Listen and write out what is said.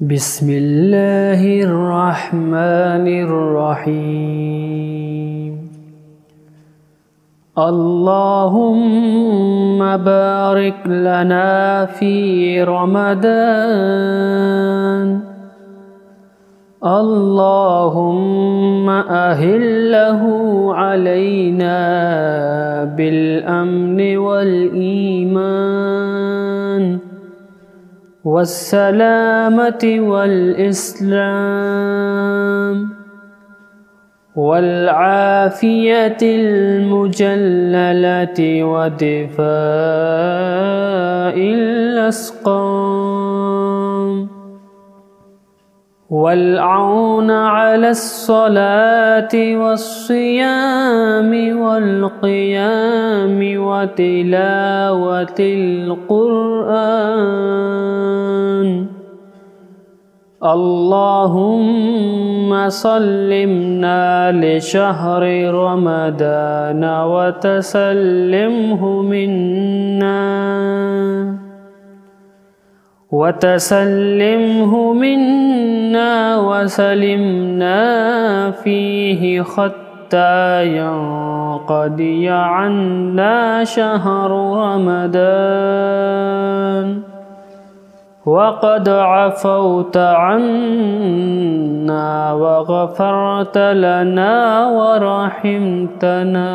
بسم الله الرحمن الرحيم. اللهم بارك لنا في رمضان. اللهم أهله علينا بالأمن والإيمان والسلامة والإسلام والعافية المجللة ودفاء الأسقام والعون على الصلاة والصيام والقيام وتلاوة القرآن. اللهم سلمنا لشهر رمضان وتسلمه منا وسلمنا فيه حتى ينقضي عنا شهر رمضان وقد عفوت عنا وغفرت لنا ورحمتنا.